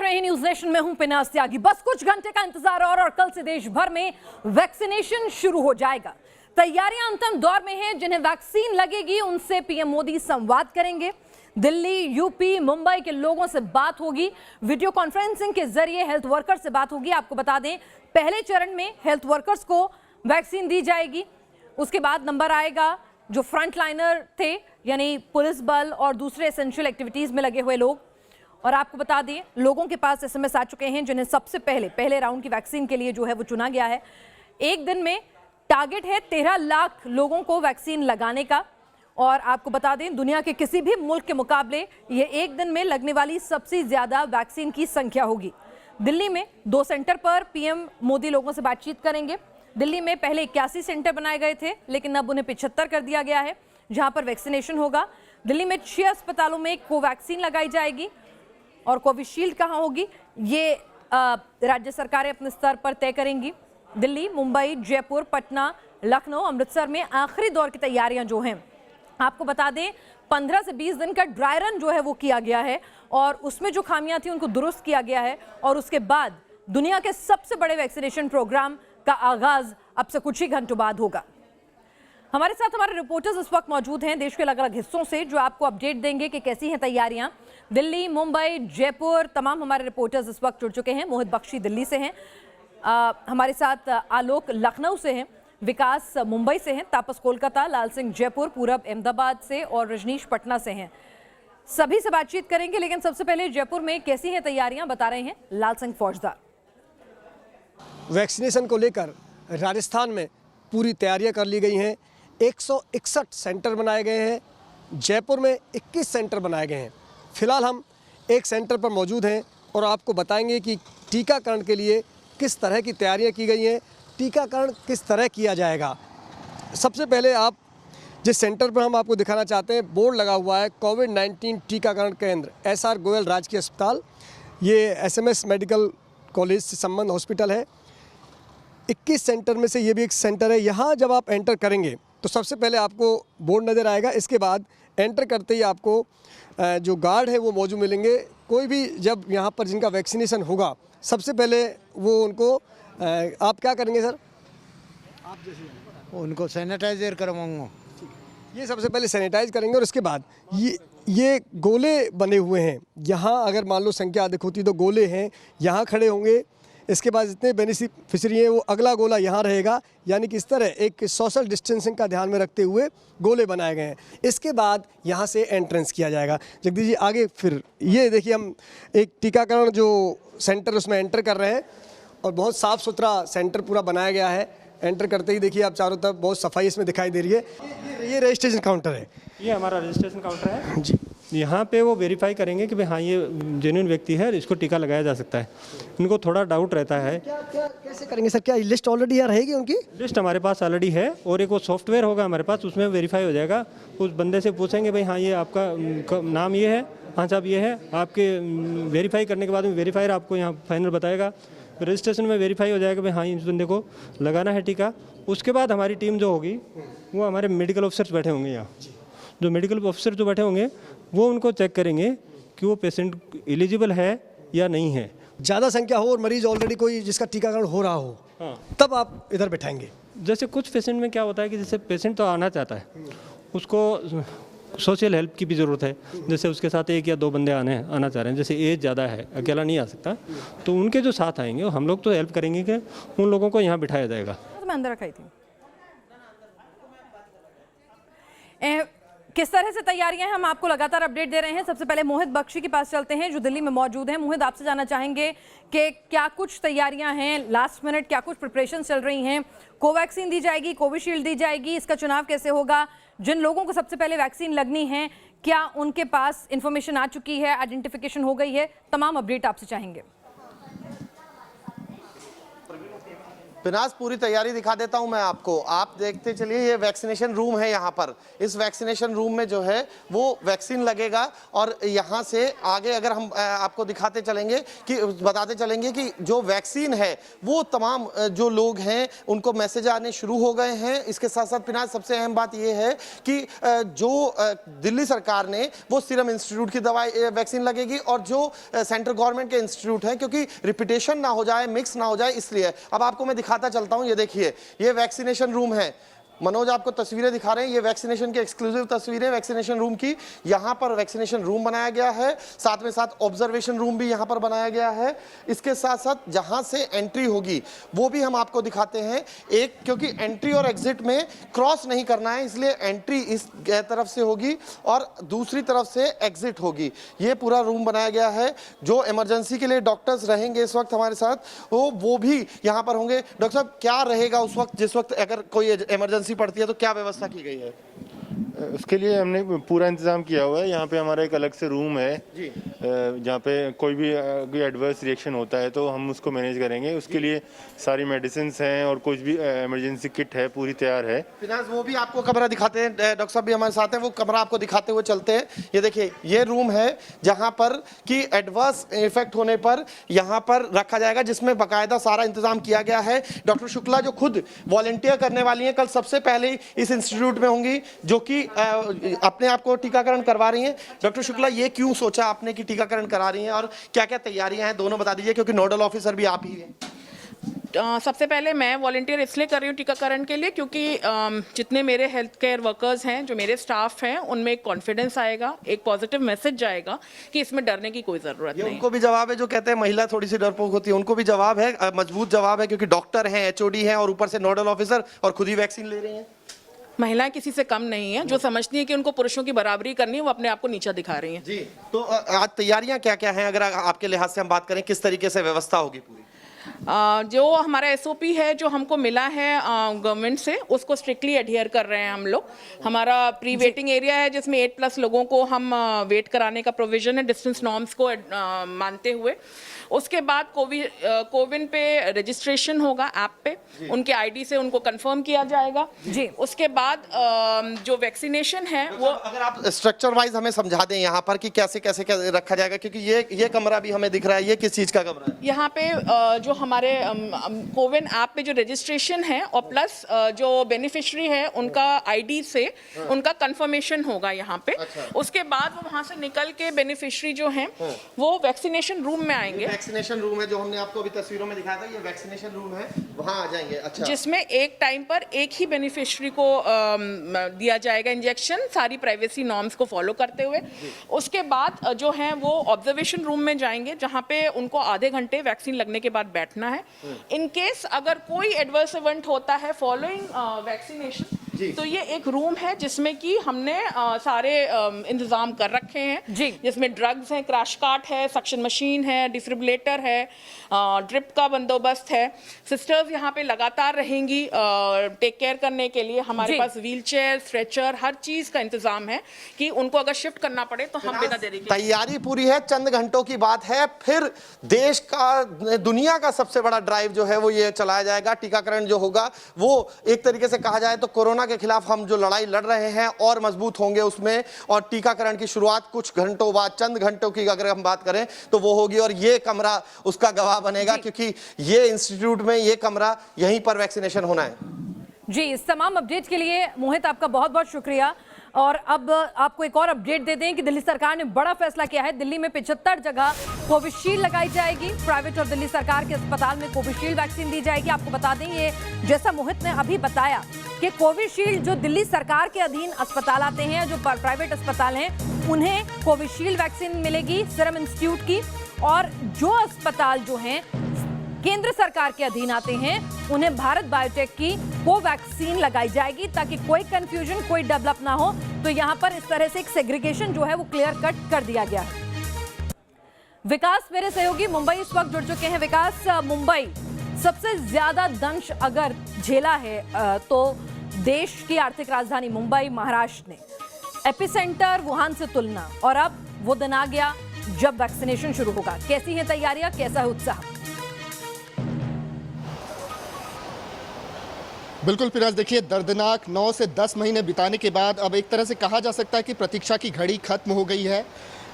रहे हैं news nation में, हूं पिनास त्यागी। बस कुछ घंटे का इंतजार और कल से देश भर में वैक्सीनेशन शुरू हो जाएगा। तैयारियां अंतिम दौर में हैं। जिन्हें वैक्सीन लगेगी उनसे पीएम मोदी संवाद करेंगे। दिल्ली, यूपी, मुंबई के लोगों से बात होगी। वीडियो कॉन्फ्रेंसिंग के जरिए हेल्थ वर्कर से बात होगी। आपको बता दें, पहले चरण में हेल्थ वर्कर्स को वैक्सीन दी जाएगी। उसके बाद नंबर आएगा जो फ्रंटलाइनर थे, यानी पुलिस बल और दूसरे एसेंशियल एक्टिविटीज में लगे हुए लोग। और आपको बता दें, लोगों के पास एसएमएस आ चुके हैं जिन्हें सबसे पहले राउंड की वैक्सीन के लिए जो है वो चुना गया है। एक दिन में टारगेट है 13 लाख लोगों को वैक्सीन लगाने का। और आपको बता दें, दुनिया के किसी भी मुल्क के मुकाबले ये एक दिन में लगने वाली सबसे ज्यादा वैक्सीन की संख्या होगी। दिल्ली में 2 सेंटर पर पीएम मोदी लोगों से बातचीत करेंगे। दिल्ली में पहले 81 सेंटर बनाए गए थे, लेकिन अब उन्हें 75 कर दिया गया है, जहां पर वैक्सीनेशन होगा। दिल्ली में 6 अस्पतालों में कोवैक्सीन लगाई जाएगी। और कोविशील्ड कहां होगी, ये राज्य सरकारें अपने स्तर पर तय करेंगी। दिल्ली, मुंबई, जयपुर, पटना, लखनऊ, अमृतसर में आखिरी दौर की तैयारियां जो हैं, आपको बता दें 15 से 20 दिन का ड्राई रन जो है वो किया गया है और उसमें जो खामियां थी उनको दुरुस्त किया गया है। और उसके बाद दुनिया के सबसे बड़े वैक्सीनेशन प्रोग्राम का आगाज अब से कुछ ही घंटों बाद होगा। हमारे साथ हमारे रिपोर्टर्स इस वक्त मौजूद हैं देश के अलग अलग हिस्सों से, जो आपको अपडेट देंगे कि कैसी हैं तैयारियां। दिल्ली, मुंबई, जयपुर, तमाम हमारे रिपोर्टर्स इस वक्त जुड़ चुके हैं। मोहित बख्शी दिल्ली से हैं, हमारे साथ आलोक लखनऊ से हैं, विकास मुंबई से हैं, तापस कोलकाता, लाल सिंह जयपुर, पूरब अहमदाबाद से और रजनीश पटना से हैं। सभी से बातचीत करेंगे, लेकिन सबसे पहले जयपुर में कैसी हैं तैयारियां, बता रहे हैं लाल सिंह फौजदार। वैक्सीनेशन को लेकर राजस्थान में पूरी तैयारियां कर ली गई हैं। 161 सेंटर बनाए गए हैं। जयपुर में 21 सेंटर बनाए गए हैं। फिलहाल हम एक सेंटर पर मौजूद हैं और आपको बताएंगे कि टीकाकरण के लिए किस तरह की तैयारियां की गई हैं, टीकाकरण किस तरह किया जाएगा। सबसे पहले आप जिस सेंटर पर हम आपको दिखाना चाहते हैं, बोर्ड लगा हुआ है कोविड-19 टीकाकरण केंद्र, एसआर गोयल राजकीय अस्पताल। ये एसएमएस मेडिकल कॉलेज से संबंध हॉस्पिटल है। 21 सेंटर में से ये भी एक सेंटर है। यहाँ जब आप एंटर करेंगे तो सबसे पहले आपको बोर्ड नज़र आएगा। इसके बाद एंटर करते ही आपको जो गार्ड है वो मौजूद मिलेंगे। कोई भी जब यहाँ पर जिनका वैक्सीनेशन होगा, सबसे पहले वो उनको आप क्या करेंगे सर? आप जैसे उनको सैनिटाइजर करवाऊंगा। ये सबसे पहले सैनिटाइज करेंगे और इसके बाद ये गोले बने हुए हैं। यहाँ अगर मान लो संख्या अधिक होती तो गोले हैं, यहाँ खड़े होंगे। इसके बाद जितने बेनिफिशरी हैं वो अगला गोला यहाँ रहेगा, यानी कि इस तरह एक सोशल डिस्टेंसिंग का ध्यान में रखते हुए गोले बनाए गए हैं। इसके बाद यहाँ से एंट्रेंस किया जाएगा। जगदीश जी आगे फिर ये देखिए, हम एक टीकाकरण जो सेंटर उसमें एंटर कर रहे हैं और बहुत साफ़ सुथरा सेंटर पूरा बनाया गया है। एंटर करते ही देखिए आप चारों तरफ बहुत सफाई इसमें दिखाई दे रही है। ये रजिस्ट्रेशन काउंटर है। ये हमारा रजिस्ट्रेशन काउंटर है जी। यहाँ पे वो वेरीफाई करेंगे कि भाई हाँ ये जेन्युइन व्यक्ति है, इसको टीका लगाया जा सकता है। इनको थोड़ा डाउट रहता है। क्या कैसे करेंगे सर? क्या लिस्ट ऑलरेडी यहाँ रहेगी उनकी? लिस्ट हमारे पास ऑलरेडी है और एक वो सॉफ्टवेयर होगा हमारे पास, उसमें वेरीफाई हो जाएगा। उस बंदे से पूछेंगे भाई हाँ ये आपका नाम ये है, हाँ साहब ये है। आपके वेरीफाई करने के बाद में वेरीफायर आपको यहाँ फाइनल बताएगा। रजिस्ट्रेशन में वेरीफाई हो जाएगा भाई हाँ इस बंदे को लगाना है टीका। उसके बाद हमारी टीम जो होगी वो हमारे मेडिकल ऑफिसर्स बैठे होंगे यहाँ। जो मेडिकल ऑफिसर जो बैठे होंगे वो उनको चेक करेंगे कि वो पेशेंट एलिजिबल है या नहीं है। ज़्यादा संख्या हो और मरीज ऑलरेडी कोई जिसका टीकाकरण हो रहा हो, हाँ, तब आप इधर बैठाएंगे। जैसे कुछ पेशेंट में क्या होता है कि जैसे पेशेंट तो आना चाहता है, उसको सोशल हेल्प की भी ज़रूरत है। जैसे उसके साथ 1 या 2 बंदे आना चाह रहे हैं, जैसे एज ज़्यादा है, अकेला नहीं आ सकता, तो उनके जो साथ आएंगे हम लोग तो हेल्प करेंगे कि उन लोगों को यहाँ बिठाया जाएगा। तो मैं अंदर रखाई थी। किस तरह से तैयारियां हैं, हम आपको लगातार अपडेट दे रहे हैं। सबसे पहले मोहित बख्शी के पास चलते हैं जो दिल्ली में मौजूद हैं। मोहित, आपसे जानना चाहेंगे कि क्या कुछ तैयारियां हैं, लास्ट मिनट क्या कुछ प्रिपरेशन चल रही हैं? कोवैक्सीन दी जाएगी, कोविशील्ड दी जाएगी, इसका चुनाव कैसे होगा? जिन लोगों को सबसे पहले वैक्सीन लगनी है, क्या उनके पास इंफॉर्मेशन आ चुकी है, आइडेंटिफिकेशन हो गई है? तमाम अपडेट आपसे चाहेंगे। पिनाज पूरी तैयारी दिखा देता हूं मैं आपको, आप देखते चलिए। ये वैक्सीनेशन रूम है यहाँ पर। इस वैक्सीनेशन रूम में जो है वो वैक्सीन लगेगा और यहाँ से आगे अगर हम आपको दिखाते चलेंगे कि बताते चलेंगे कि जो वैक्सीन है वो तमाम जो लोग हैं उनको मैसेज आने शुरू हो गए हैं। इसके साथ साथ पिनाज सबसे अहम बात ये है कि जो दिल्ली सरकार ने वो सीरम इंस्टीट्यूट की दवाई वैक्सीन लगेगी और जो सेंट्रल गवर्नमेंट के इंस्टीट्यूट हैं, क्योंकि रिपीटेशन ना हो जाए, मिक्स ना हो जाए, इसलिए। अब आपको मैं दिखाता चलता हूं, ये देखिए ये वैक्सीनेशन रूम है। मनोज आपको तस्वीरें दिखा रहे हैं, ये वैक्सीनेशन की एक्सक्लूसिव तस्वीरें वैक्सीनेशन रूम की। यहाँ पर वैक्सीनेशन रूम बनाया गया है, साथ में साथ ऑब्जर्वेशन रूम भी यहाँ पर बनाया गया है। इसके साथ साथ जहाँ से एंट्री होगी वो भी हम आपको दिखाते हैं। एक, क्योंकि एंट्री और एग्जिट में क्रॉस नहीं करना है, इसलिए एंट्री इस तरफ से होगी और दूसरी तरफ से एग्जिट होगी। ये पूरा रूम बनाया गया है। जो इमरजेंसी के लिए डॉक्टर्स रहेंगे इस वक्त हमारे साथ, वो भी यहाँ पर होंगे। डॉक्टर साहब, क्या रहेगा उस वक्त जिस वक्त अगर कोई इमरजेंसी पड़ती है तो क्या व्यवस्था की गई है? उसके लिए हमने पूरा इंतजाम किया हुआ है। यहाँ पे हमारा एक अलग से रूम है जहाँ पे कोई भी एडवर्स रिएक्शन होता है तो हम उसको मैनेज करेंगे। उसके लिए सारी मेडिसिन हैं और कुछ भी इमरजेंसी किट है, पूरी तैयार है। फिनाज वो भी आपको कमरा दिखाते हैं, डॉक्टर साहब भी हमारे साथ हैं, वो कमरा आपको दिखाते हुए चलते हैं। ये देखिए ये रूम है जहाँ पर कि एडवर्स इफेक्ट होने पर यहाँ पर रखा जाएगा, जिसमें बाकायदा सारा इंतजाम किया गया है। डॉक्टर शुक्ला जो खुद वॉलंटियर करने वाली हैं, कल सबसे पहले इस इंस्टीट्यूट में होंगी, जो कि अपने आप को टीकाकरण करवा रही हैं। डॉक्टर शुक्ला, ये क्यों सोचा आपने कि टीकाकरण करा रही हैं और क्या क्या तैयारियां हैं, दोनों बता दीजिए, क्योंकि नोडल ऑफिसर भी आप ही हैं। सबसे पहले मैं वॉलंटियर इसलिए कर रही हूँ टीकाकरण के लिए क्योंकि जितने मेरे हेल्थ केयर वर्कर्स हैं, जो मेरे स्टाफ हैं, उनमें एक कॉन्फिडेंस आएगा, एक पॉजिटिव मैसेज जाएगा कि इसमें डरने की कोई ज़रूरत नहीं। उनको भी जवाब है जो कहते हैं महिला थोड़ी सी डरपोक होती है, उनको भी जवाब है, मजबूत जवाब है, क्योंकि डॉक्टर हैं, HOD हैं और ऊपर से नोडल ऑफिसर, और खुद ही वैक्सीन ले रही हैं। महिलाएं किसी से कम नहीं है। जो समझती है कि उनको पुरुषों की बराबरी करनी है, वो अपने आप को नीचा दिखा रही हैं। जी, तो आज तैयारियां क्या क्या हैं, अगर आपके लिहाज से हम बात करें, किस तरीके से व्यवस्था होगी पूरी? जो हमारा SOP है जो हमको मिला है गवर्नमेंट से, उसको स्ट्रिक्टली एडहियर कर रहे हैं हम लोग। हमारा प्री वेटिंग एरिया है जिसमें 8+ लोगों को हम वेट कराने का प्रोविजन है, डिस्टेंस नॉर्म्स को मानते हुए। उसके बाद कोविन पे रजिस्ट्रेशन होगा ऐप पे, उनके ID से उनको कंफर्म किया जाएगा जी। उसके बाद जो वैक्सीनेशन है वो, अगर आप स्ट्रक्चर वाइज हमें समझा दें यहाँ पर कि कैसे कैसे रखा जाएगा, क्योंकि ये कमरा भी हमें दिख रहा है, ये किस चीज़ का कमरा है? यहाँ पे जो हमारे कोविन ऐप पे जो रजिस्ट्रेशन है और प्लस जो बेनिफिशियरी है उनका ID से उनका कंफर्मेशन होगा यहाँ पे। उसके बाद वो वहाँ से निकल के बेनिफिशियरी जो हैं वो वैक्सीनेशन रूम में आएंगे। वैक्सीनेशन रूम है जो हमने आपको अभी तस्वीरों में दिखाया था, ये वैक्सीनेशन रूम है, वहाँ आ जाएंगे। अच्छा, जिसमें एक टाइम पर एक ही बेनिफिशियरी को दिया जाएगा इंजेक्शन, सारी प्राइवेसी नॉर्म्स को फॉलो करते हुए। उसके बाद जो है वो ऑब्जर्वेशन रूम में जाएंगे, जहाँ पे उनको आधे घंटे वैक्सीन लगने के बाद बैठना है। इन केस अगर कोई एडवर्स इवेंट होता है फॉलोइंग वैक्सीनेशन, तो ये एक रूम है जिसमें कि हमने सारे इंतजाम कर रखे हैं जी, जिसमें ड्रग्स हैं, क्रैश कार्ट है, सक्शन मशीन है, डिफिब्रिलेटर है, ड्रिप का बंदोबस्त है। सिस्टर्स यहाँ पे लगातार रहेंगी टेक केयर करने के लिए। हमारे पास व्हील चेयर, स्ट्रेचर, हर चीज़ का इंतजाम है कि उनको अगर शिफ्ट करना पड़े तो हम बिना देरी के। तैयारी पूरी है, चंद घंटों की बात है, फिर देश का, दुनिया का सबसे बड़ा ड्राइव जो है वो ये चलाया जाएगा। टीकाकरण जो होगा वो एक तरीके से कहा जाए तो कोरोना के खिलाफ हम जो लड़ाई लड़ रहे हैं और मजबूत होंगे उसमें, और टीकाकरण की शुरुआत कुछ घंटों बाद, चंद घंटों की अगर हम बात करें तो वो होगी, और ये कमरा उसका गवाह बनेगा, क्योंकि ये इंस्टीट्यूट में ये कमरा, यहीं पर वैक्सीनेशन होना है। जी, इस तमाम अपडेट के लिए मोहित आपका बहुत बहुत शुक्रिया। और अब आपको एक और अपडेट दे दें कि दिल्ली सरकार ने बड़ा फैसला किया है। दिल्ली में 75 जगह कोविशील्ड लगाई जाएगी। प्राइवेट और दिल्ली सरकार के अस्पताल में कोविशील्ड वैक्सीन दी जाएगी। आपको बता दें, ये जैसा मोहित ने अभी बताया कि कोविशील्ड जो दिल्ली सरकार के अधीन अस्पताल आते हैं, जो प्राइवेट अस्पताल हैं, उन्हें कोविशील्ड वैक्सीन मिलेगी सीरम इंस्टीट्यूट की। और जो अस्पताल जो हैं केंद्र सरकार के अधीन आते हैं, उन्हें भारत बायोटेक की कोवैक्सीन लगाई जाएगी, ताकि कोई कंफ्यूजन, कोई डेवलप ना हो। तो यहां पर इस तरह से एक सेग्रीगेशन जो है वो क्लियर कट कर दिया गया है। विकास मेरे सहयोगी मुंबई इस वक्त जुड़ चुके हैं। विकास, मुंबई सबसे ज्यादा दंश अगर झेला है तो देश की आर्थिक राजधानी मुंबई, महाराष्ट्र ने। एपिसेंटर वुहान से तुलना, और अब वो दिन आ गया जब वैक्सीनेशन शुरू होगा। कैसी है तैयारियां, कैसा है उत्साह? बिल्कुल फिराज, देखिए दर्दनाक 9 से 10 महीने बिताने के बाद अब एक तरह से कहा जा सकता है कि प्रतीक्षा की घड़ी खत्म हो गई है।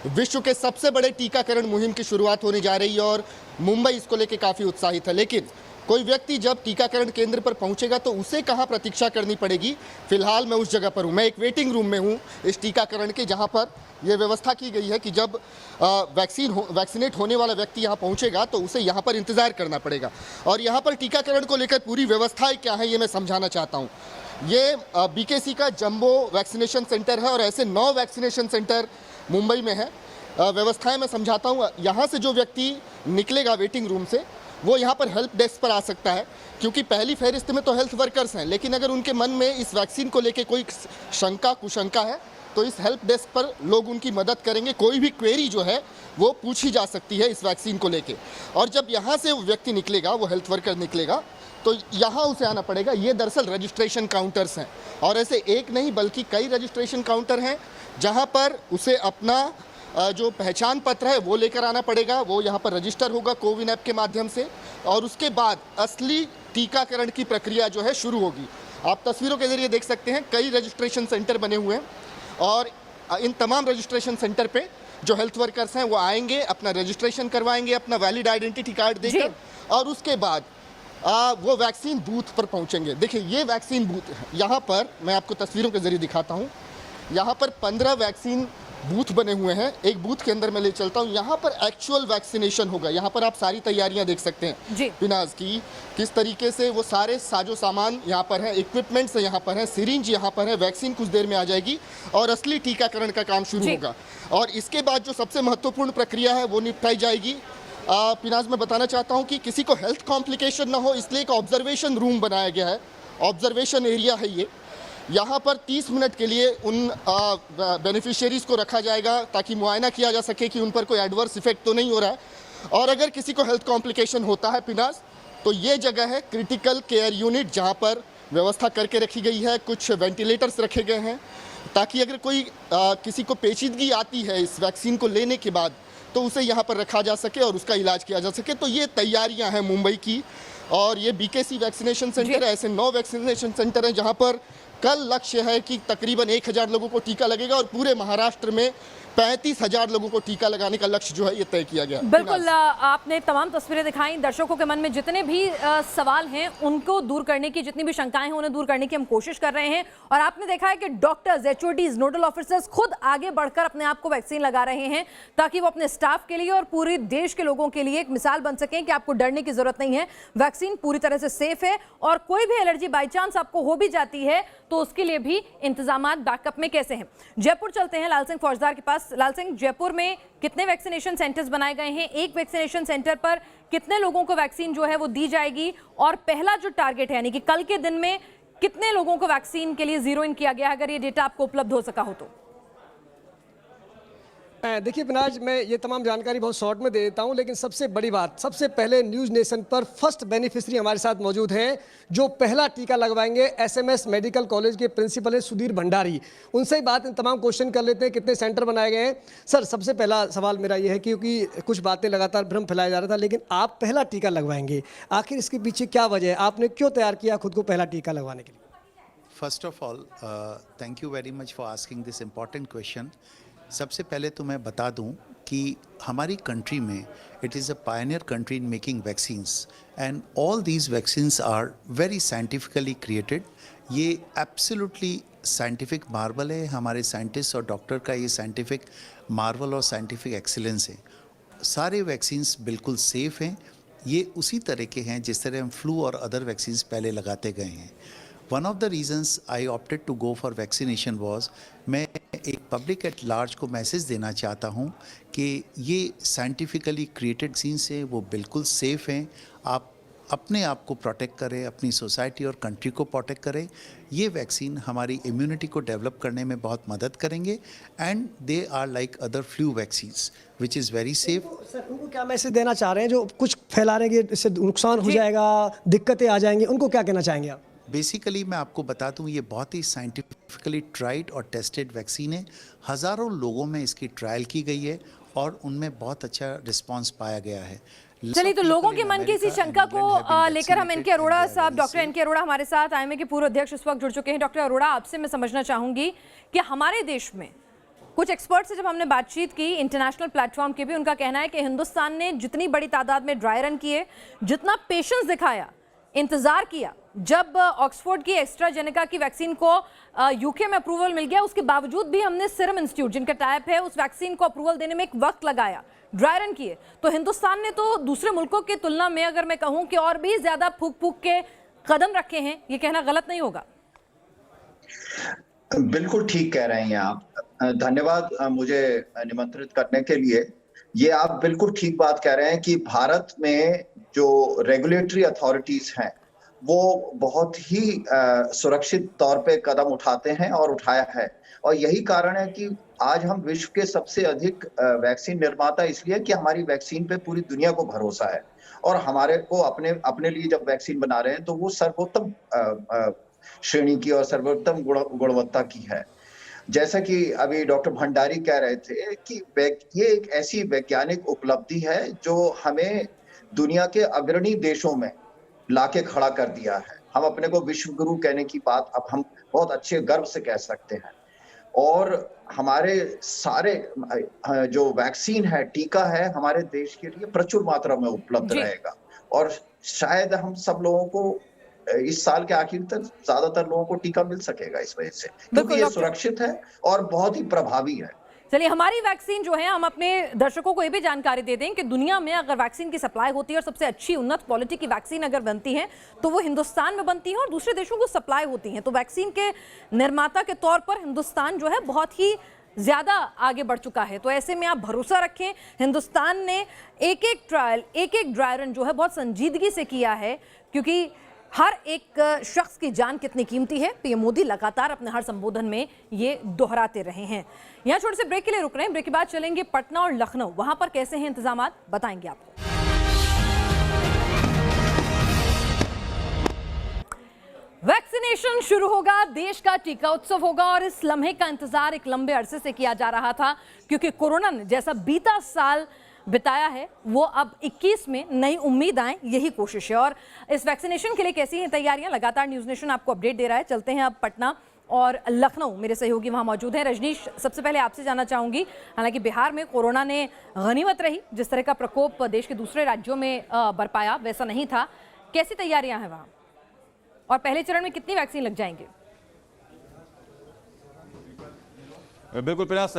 विश्व के सबसे बड़े टीकाकरण मुहिम की शुरुआत होने जा रही है और मुंबई इसको लेकर काफ़ी उत्साहित है। लेकिन कोई व्यक्ति जब टीकाकरण केंद्र पर पहुंचेगा तो उसे कहाँ प्रतीक्षा करनी पड़ेगी? फिलहाल मैं उस जगह पर हूँ, मैं एक वेटिंग रूम में हूँ इस टीकाकरण के, जहाँ पर यह व्यवस्था की गई है कि जब वैक्सीनेट होने वाला व्यक्ति यहाँ पहुँचेगा तो उसे यहाँ पर इंतज़ार करना पड़ेगा। और यहाँ पर टीकाकरण को लेकर पूरी व्यवस्थाएँ क्या है ये मैं समझाना चाहता हूँ। ये BKC का जंबो वैक्सीनेशन सेंटर है और ऐसे 9 वैक्सीनेशन सेंटर मुंबई में है। व्यवस्थाएं मैं समझाता हूँ। यहाँ से जो व्यक्ति निकलेगा वेटिंग रूम से वो यहाँ पर हेल्प डेस्क पर आ सकता है, क्योंकि पहली फहरिस्त में तो हेल्थ वर्कर्स हैं, लेकिन अगर उनके मन में इस वैक्सीन को लेकर कोई शंका कुशंका है तो इस हेल्प डेस्क पर लोग उनकी मदद करेंगे। कोई भी क्वेरी जो है वो पूछी जा सकती है इस वैक्सीन को लेके। और जब यहाँ से वो व्यक्ति निकलेगा, वो हेल्थ वर्कर निकलेगा, तो यहाँ उसे आना पड़ेगा। ये दरअसल रजिस्ट्रेशन काउंटर्स हैं और ऐसे एक नहीं बल्कि कई रजिस्ट्रेशन काउंटर हैं जहाँ पर उसे अपना जो पहचान पत्र है वो लेकर आना पड़ेगा। वो यहाँ पर रजिस्टर होगा कोविन ऐप के माध्यम से और उसके बाद असली टीकाकरण की प्रक्रिया जो है शुरू होगी। आप तस्वीरों के जरिए देख सकते हैं कई रजिस्ट्रेशन सेंटर बने हुए हैं और इन तमाम रजिस्ट्रेशन सेंटर पे जो हेल्थ वर्कर्स हैं वो आएंगे, अपना रजिस्ट्रेशन करवाएंगे, अपना वैलिड आइडेंटिटी कार्ड देकर और उसके बाद वो वैक्सीन बूथ पर पहुंचेंगे। देखिए ये वैक्सीन बूथ है, यहाँ पर मैं आपको तस्वीरों के जरिए दिखाता हूँ। यहाँ पर 15 वैक्सीन बूथ बने हुए हैं। एक बूथ के अंदर मैं ले चलता हूँ। यहाँ पर एक्चुअल वैक्सीनेशन होगा। यहाँ पर आप सारी तैयारियां देख सकते हैं पिनाज की, किस तरीके से वो सारे साजो सामान यहाँ पर है, इक्विपमेंट्स यहाँ पर है, सिरिंज यहाँ पर है। वैक्सीन कुछ देर में आ जाएगी और असली टीकाकरण का काम शुरू होगा और इसके बाद जो सबसे महत्वपूर्ण प्रक्रिया है वो निपटाई जाएगी। पिनाज मैं बताना चाहता हूँ कि किसी को हेल्थ कॉम्प्लिकेशन ना हो इसलिए एक ऑब्जर्वेशन रूम बनाया गया है, ऑब्जर्वेशन एरिया है ये। यहाँ पर 30 मिनट के लिए उन बेनिफिशियरीज़ को रखा जाएगा ताकि मुआयना किया जा सके कि उन पर कोई एडवर्स इफेक्ट तो नहीं हो रहा है। और अगर किसी को हेल्थ कॉम्प्लिकेशन होता है पिनाज, तो ये जगह है क्रिटिकल केयर यूनिट, जहाँ पर व्यवस्था करके रखी गई है। कुछ वेंटिलेटर्स रखे गए हैं ताकि अगर कोई किसी को पेचीदगी आती है इस वैक्सीन को लेने के बाद तो उसे यहाँ पर रखा जा सके और उसका इलाज किया जा सके। तो ये तैयारियाँ हैं मुंबई की और ये BKC वैक्सीनेशन सेंटर है। ऐसे 9 वैक्सीनेशन सेंटर हैं जहाँ पर कल लक्ष्य है कि तकरीबन 1000 लोगों को टीका लगेगा और पूरे महाराष्ट्र में 35,000 लोगों को टीका लगाने का लक्ष्य जो है ये तय किया गया। बिल्कुल, आपने तमाम तस्वीरें दिखाई। दर्शकों के मन में जितने भी सवाल हैं उनको दूर करने की, जितनी भी शंकाएं हैं उन्हें दूर करने की हम कोशिश कर रहे हैं और आपने देखा है कि डॉक्टर्स, HODs, नोडल ऑफिसर्स खुद आगे बढ़कर अपने आप को वैक्सीन लगा रहे हैं ताकि वो अपने स्टाफ के लिए और पूरे देश के लोगों के लिए एक मिसाल बन सकें कि आपको डरने की जरूरत नहीं है। वैक्सीन पूरी तरह से सेफ है और कोई भी एलर्जी बाई चांस आपको हो भी जाती है तो उसके लिए भी इंतजामात बैकअप में कैसे हैं। जयपुर चलते हैं लाल सिंह फौजदार के पास। लाल सिंह, जयपुर में कितने वैक्सीनेशन सेंटर्स बनाए गए हैं? एक वैक्सीनेशन सेंटर पर कितने लोगों को वैक्सीन जो है वो दी जाएगी और पहला जो टारगेट है यानी कि कल के दिन में कितने लोगों को वैक्सीन के लिए जीरो इन किया गया, अगर ये डेटा आपको उपलब्ध हो सका हो तो? देखिए पिनाज, मैं ये तमाम जानकारी बहुत शॉर्ट में दे देता हूँ, लेकिन सबसे बड़ी बात, सबसे पहले न्यूज़ नेशन पर फर्स्ट बेनिफिशियरी हमारे साथ मौजूद हैं जो पहला टीका लगवाएंगे। SMS मेडिकल कॉलेज के प्रिंसिपल हैं सुधीर भंडारी। उनसे ही बात तमाम क्वेश्चन कर लेते हैं कितने सेंटर बनाए गए हैं। सर, सबसे पहला सवाल मेरा ये है क्योंकि कुछ बातें लगातार भ्रम फैलाया जा रहा था, लेकिन आप पहला टीका लगवाएंगे, आखिर इसके पीछे क्या वजह है? आपने क्यों तैयार किया खुद को पहला टीका लगवाने के लिए? First of all thank you very much for asking this important question. सबसे पहले तो मैं बता दूं कि हमारी कंट्री में it is a pioneer country in making vaccines and all these vaccines are very scientifically created. ये एब्सोल्युटली साइंटिफिक मार्वल है। हमारे साइंटिस्ट और डॉक्टर का ये साइंटिफिक मार्वल और साइंटिफिक एक्सीलेंस है। सारे वैक्सीन्स बिल्कुल सेफ़ हैं। ये उसी तरह के हैं जिस तरह हम फ्लू और अदर वैक्सीन्स पहले लगाते गए हैं। One of the reasons I opted to go for vaccination was, मैं एक पब्लिक एट लार्ज को मैसेज देना चाहता हूं कि ये साइंटिफिकली क्रिएटेड वैक्सीन्स हैं, वो बिल्कुल सेफ़ हैं। आप अपने आप को प्रोटेक्ट करें, अपनी सोसाइटी और कंट्री को प्रोटेक्ट करें। ये वैक्सीन हमारी इम्यूनिटी को डेवलप करने में बहुत मदद करेंगे and they are like other flu vaccines which is very safe. Sir, उनको क्या मैसेज देना चाह रहे हैं जो कुछ फैला रहे हैं कि इससे नुकसान हो जाएगा, दिक्कतें आ जाएंगी, उनको क्या कहना चाहेंगे आप? बेसिकली मैं आपको बता दूं, ये बहुत ही साइंटिफिकली ट्राइड और टेस्टेड वैक्सीन है। हज़ारों लोगों में इसकी ट्रायल की गई है और उनमें बहुत अच्छा रिस्पांस पाया गया है। चलिए, तो लोगों के मन की इसी शंका को लेकर हम एनके अरोड़ा साहब, डॉक्टर एनके अरोड़ा हमारे साथ आईएमए के पूर्व अध्यक्ष इस वक्त जुड़ चुके हैं। डॉक्टर अरोड़ा, आपसे मैं समझना चाहूंगी कि हमारे देश में कुछ एक्सपर्ट से जब हमने बातचीत की इंटरनेशनल प्लेटफॉर्म के भी, उनका कहना है कि हिंदुस्तान ने जितनी बड़ी तादाद में ड्राई रन किए, जितना पेशेंस दिखाया, इंतजार किया, जब ऑक्सफोर्ड की एस्ट्राजेनेका की वैक्सीन को यूके में अप्रूवल मिल गया, उसके बावजूद भी हमने सीरम इंस्टीट्यूट जिनका टाइप है उस वैक्सीन को अप्रूवल देने में एक वक्त लगाया, ड्राई रन किए। तो हिंदुस्तान ने तो दूसरे मुल्कों की तुलना में, अगर मैं कहूं कि और भी ज्यादा फूक फूक के कदम रखे हैं, ये कहना गलत नहीं होगा। बिल्कुल ठीक कह रहे हैं आप। धन्यवाद मुझे निमंत्रित करने के लिए। ये आप बिल्कुल ठीक बात कह रहे हैं कि भारत में जो रेगुलेटरी अथॉरिटीज हैं वो बहुत ही सुरक्षित तौर पे कदम उठाते हैं और उठाया है, और यही कारण है कि आज हम विश्व के सबसे अधिक वैक्सीन निर्माता इसलिए कि हमारी वैक्सीन पे पूरी दुनिया को भरोसा है, और हमारे को अपने लिए जब वैक्सीन बना रहे हैं तो वो सर्वोत्तम श्रेणी की और सर्वोत्तम गुणवत्ता की है। जैसा कि अभी डॉक्टर भंडारी कह रहे थे कि ये एक ऐसी वैज्ञानिक उपलब्धि है जो हमें दुनिया के अग्रणी देशों में लाके खड़ा कर दिया है। हम अपने को विश्व गुरु कहने की बात अब हम बहुत अच्छे गर्व से कह सकते हैं, और हमारे सारे जो वैक्सीन है, टीका है, हमारे देश के लिए प्रचुर मात्रा में उपलब्ध रहेगा, और शायद हम सब लोगों को इस साल के आखिर तक ज्यादातर लोगों को टीका मिल सकेगा इस वजह से, क्योंकि ये सुरक्षित है और बहुत ही प्रभावी है। चलिए, हमारी वैक्सीन जो है, हम अपने दर्शकों को ये भी जानकारी दे दें कि दुनिया में अगर वैक्सीन की सप्लाई होती है और सबसे अच्छी उन्नत क्वालिटी की वैक्सीन अगर बनती है तो वो हिंदुस्तान में बनती है और दूसरे देशों को सप्लाई होती है। तो वैक्सीन के निर्माता के तौर पर हिंदुस्तान जो है बहुत ही ज्यादा आगे बढ़ चुका है। तो ऐसे में आप भरोसा रखें, हिंदुस्तान ने एक एक ट्रायल, एक एक ड्राई रन जो है बहुत संजीदगी से किया है, क्योंकि हर एक शख्स की जान कितनी कीमती है, पीएम मोदी लगातार अपने हर संबोधन में ये दोहराते रहे हैं। यहाँ छोटे से ब्रेक के लिए रुक रहे हैं, ब्रेक के बाद चलेंगे पटना और लखनऊ, वहां पर कैसे हैं इंतजामात, बताएंगे आपको। वैक्सीनेशन शुरू होगा, देश का टीका उत्सव होगा, और इस लम्हे का इंतजार एक लंबे अरसे से किया जा रहा था, क्योंकि कोरोना ने जैसा बीता साल बिताया है वो अब 21 में नई उम्मीद आए, यही कोशिश है। और इस वैक्सीनेशन के लिए कैसी हैं तैयारियां, लगातार न्यूज़ नेशन आपको अपडेट दे रहा है। चलते हैं अब पटना और लखनऊ, मेरे सहयोगी वहां मौजूद हैं। रजनीश, सबसे पहले आपसे जानना चाहूंगी, हालांकि बिहार में कोरोना ने गनीमत रही, जिस तरह का प्रकोप देश के दूसरे राज्यों में बरपाया वैसा नहीं था, कैसी तैयारियां हैं वहां, और पहले चरण में कितनी वैक्सीन लग जाएंगे? बिल्कुल प्रयास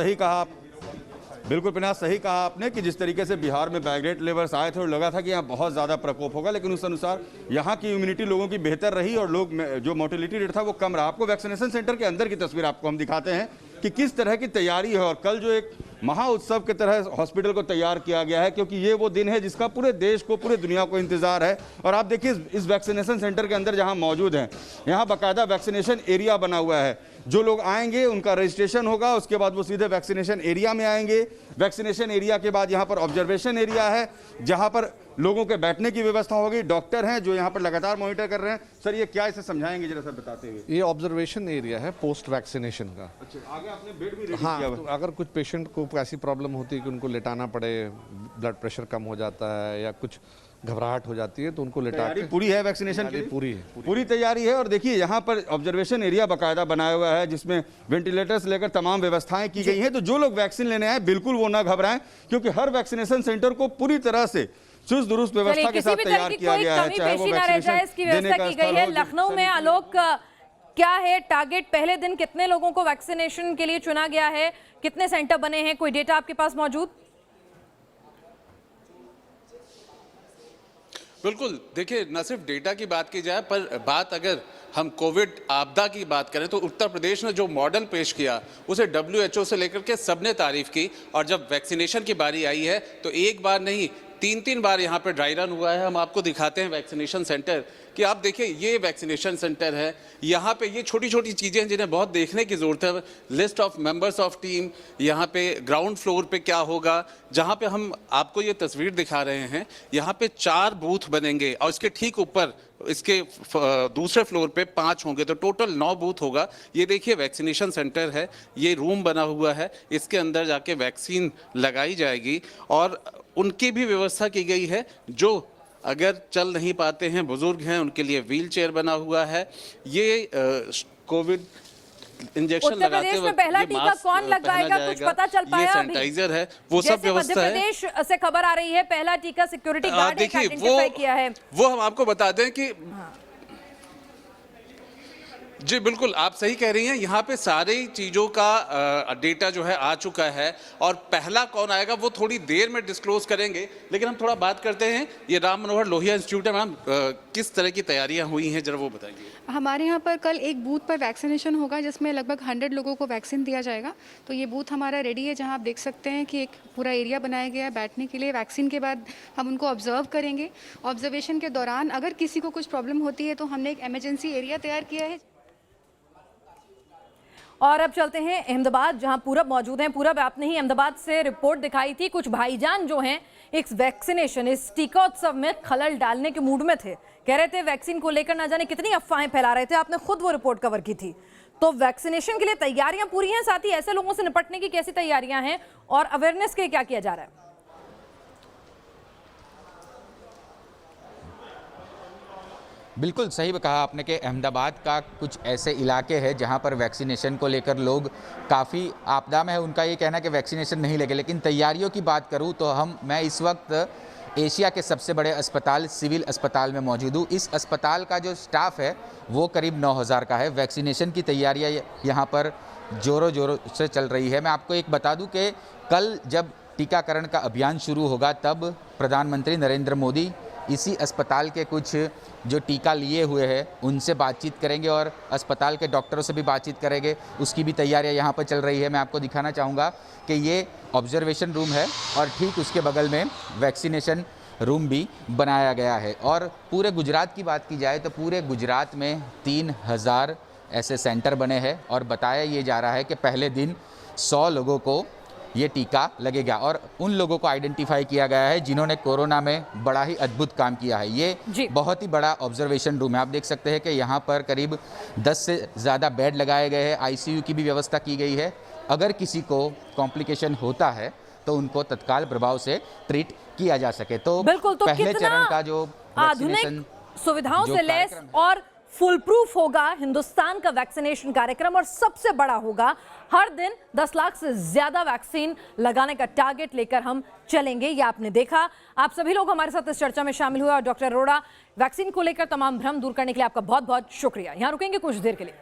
सही कहा आपने कि जिस तरीके से बिहार में बैगरेट लेवर्स आए थे और लगा था कि यहाँ बहुत ज़्यादा प्रकोप होगा, लेकिन उस अनुसार यहाँ की इम्यूनिटी लोगों की बेहतर रही और लोग जो मोर्टेलिटी रेट था वो कम रहा। आपको वैक्सीनेशन सेंटर के अंदर की तस्वीर आपको हम दिखाते हैं कि किस तरह की तैयारी है, और कल जो एक महा उत्सव की तरह हॉस्पिटल को तैयार किया गया है, क्योंकि ये वो दिन है जिसका पूरे देश को, पूरे दुनिया को इंतजार है। और आप देखिए इस वैक्सीनेशन सेंटर के अंदर जहां मौजूद हैं, यहाँ बाकायदा वैक्सीनेशन एरिया बना हुआ है। जो लोग आएंगे उनका रजिस्ट्रेशन होगा, उसके बाद वो सीधे वैक्सीनेशन एरिया में आएंगे। वैक्सीनेशन एरिया के बाद यहाँ पर ऑब्जर्वेशन एरिया है, जहाँ पर लोगों के बैठने की व्यवस्था होगी। डॉक्टर हैं जो यहाँ पर लगातार मॉनिटर कर रहे हैं। सर, ये क्या, इसे समझाएंगे जरा सर बताते हुए। ये ऑब्जर्वेशन एरिया है पोस्ट वैक्सीनेशन का। अच्छा, आगे आपने बेड भी रेडी हाँ, किया हुआ। तो अगर कुछ पेशेंट को ऐसी प्रॉब्लम होती है कि उनको लेटाना पड़े, ब्लड प्रेशर कम हो जाता है या कुछ घबराहट हो जाती है, तो उनको लेटा के पूरी है वैक्सीनेशन की, पूरी तैयारी है। और देखिए यहाँ पर ऑब्जर्वेशन एरिया बाकायदा बनाया हुआ है, जिसमें वेंटिलेटर से लेकर तमाम व्यवस्थाएं की गई हैं। तो जो लोग वैक्सीन लेने आए बिल्कुल वो ना घबराएं, क्योंकि हर वैक्सीनेशन सेंटर को पूरी तरह से चुस्त दुरुस्त व्यवस्था के साथ तैयार किया गया है, चाहे वो वैक्सीनेशन देने का स्थल हो। लखनऊ में आलोक, क्या है टारगेट, पहले दिन कितने लोगों को वैक्सीनेशन के लिए चुना गया है, कितने सेंटर बने हैं, कोई डेटा आपके पास मौजूद? बिल्कुल, देखिए न सिर्फ डेटा की बात की जाए, पर बात अगर हम कोविड आपदा की बात करें तो उत्तर प्रदेश ने जो मॉडल पेश किया उसे WHO से लेकर के सबने तारीफ की। और जब वैक्सीनेशन की बारी आई है तो एक बार नहीं 3 बार यहाँ पे ड्राई रन हुआ है। हम आपको दिखाते हैं वैक्सीनेशन सेंटर, कि आप देखिए ये वैक्सीनेशन सेंटर है। यहाँ पे ये छोटी छोटी चीज़ें हैं जिन्हें बहुत देखने की ज़रूरत है। List of members of team, यहाँ पे ग्राउंड फ्लोर पे क्या होगा, जहाँ पे हम आपको ये तस्वीर दिखा रहे हैं, यहाँ पे 4 बूथ बनेंगे और इसके ठीक ऊपर इसके दूसरे फ्लोर पे 5 होंगे, तो टोटल 9 बूथ होगा। ये देखिए वैक्सीनेशन सेंटर है, ये रूम बना हुआ है, इसके अंदर जाके वैक्सीन लगाई जाएगी। और उनकी भी व्यवस्था की गई है। जो अगर चल नहीं पाते हैं, बुजुर्ग हैं, उनके लिए व्हील चेयर बना हुआ है। ये कोविड इंजेक्शन उत्तर लगाते प्रदेश में वक्त पहला ये टीका मास्क कौन पहना लगवाएगा, कुछ जाएगा, पता चल पाया ये अभी? सैनिटाइजर है, वो सब जैसे व्यवस्था मध्य है। प्रदेश से खबर आ रही है पहला टीका सिक्योरिटी गार्ड ने देखिए आइडेंटिफाई किया है। वो हम आपको बता दें कि जी बिल्कुल आप सही कह रही हैं। यहाँ पे सारी चीज़ों का डेटा जो है आ चुका है और पहला कौन आएगा वो थोड़ी देर में डिस्क्लोज करेंगे। लेकिन हम थोड़ा बात करते हैं, ये राम मनोहर लोहिया इंस्टीट्यूट है। मैम किस तरह की तैयारियां हुई हैं, जरा वो बताइए। हमारे यहाँ पर कल एक बूथ पर वैक्सीनेशन होगा जिसमें लगभग 100 लोगों को वैक्सीन दिया जाएगा। तो ये बूथ हमारा रेडी है, जहाँ आप देख सकते हैं कि एक पूरा एरिया बनाया गया है बैठने के लिए। वैक्सीन के बाद हम उनको ऑब्जर्व करेंगे। ऑब्जर्वेशन के दौरान अगर किसी को कुछ प्रॉब्लम होती है तो हमने एक इमरजेंसी एरिया तैयार किया है। और अब चलते हैं अहमदाबाद, जहां पूरब मौजूद हैं। पूरब, आपने ही अहमदाबाद से रिपोर्ट दिखाई थी, कुछ भाईजान जो हैं इस वैक्सीनेशन, इस टीकोत्सव में खलल डालने के मूड में थे। कह रहे थे वैक्सीन को लेकर ना जाने कितनी अफवाहें फैला रहे थे। आपने खुद वो रिपोर्ट कवर की थी। तो वैक्सीनेशन के लिए तैयारियां पूरी हैं, साथ ही ऐसे लोगों से निपटने की कैसी तैयारियां हैं और अवेयरनेस के लिए क्या किया जा रहा है? बिल्कुल सही कहा आपने कि अहमदाबाद का कुछ ऐसे इलाके हैं जहां पर वैक्सीनेशन को लेकर लोग काफ़ी आपदा में है। उनका ये कहना है कि वैक्सीनेशन नहीं लगे। लेकिन तैयारियों की बात करूं तो मैं इस वक्त एशिया के सबसे बड़े अस्पताल सिविल अस्पताल में मौजूद हूँ। इस अस्पताल का जो स्टाफ है वो करीब 9000 का है। वैक्सीनेशन की तैयारियाँ यहाँ पर ज़ोरों से चल रही है। मैं आपको एक बता दूँ कि कल जब टीकाकरण का अभियान शुरू होगा तब प्रधानमंत्री नरेंद्र मोदी इसी अस्पताल के कुछ जो टीका लिए हुए हैं उनसे बातचीत करेंगे और अस्पताल के डॉक्टरों से भी बातचीत करेंगे। उसकी भी तैयारियां यहाँ पर चल रही है। मैं आपको दिखाना चाहूँगा कि ये ऑब्जर्वेशन रूम है और ठीक उसके बगल में वैक्सीनेशन रूम भी बनाया गया है। और पूरे गुजरात की बात की जाए तो पूरे गुजरात में 3000 ऐसे सेंटर बने हैं और बताया ये जा रहा है कि पहले दिन 100 लोगों को ये टीका लगेगा और उन लोगों को आइडेंटिफाई किया गया है जिन्होंने कोरोना में बड़ा ही अद्भुत काम किया है। ये बहुत ही बड़ा ऑब्जर्वेशन रूम है। आप देख सकते हैं कि यहाँ पर करीब 10 से ज़्यादा बेड लगाए गए हैं। आईसीयू की भी व्यवस्था की गई है। अगर किसी को कॉम्प्लिकेशन होता है तो उनको तत्काल प्रभाव से ट्रीट किया जा सके। तो बिल्कुल, तो पहले चरण का जो आधुनिक सुविधाओं से लैस और फुल प्रूफ होगा हिंदुस्तान का वैक्सीनेशन कार्यक्रम और सबसे बड़ा होगा। हर दिन 10 लाख से ज्यादा वैक्सीन लगाने का टारगेट लेकर हम चलेंगे। ये आपने देखा। आप सभी लोग हमारे साथ इस चर्चा में शामिल हुए और डॉक्टर अरोड़ा, वैक्सीन को लेकर तमाम भ्रम दूर करने के लिए आपका बहुत बहुत शुक्रिया। यहां रुकेंगे कुछ देर के लिए।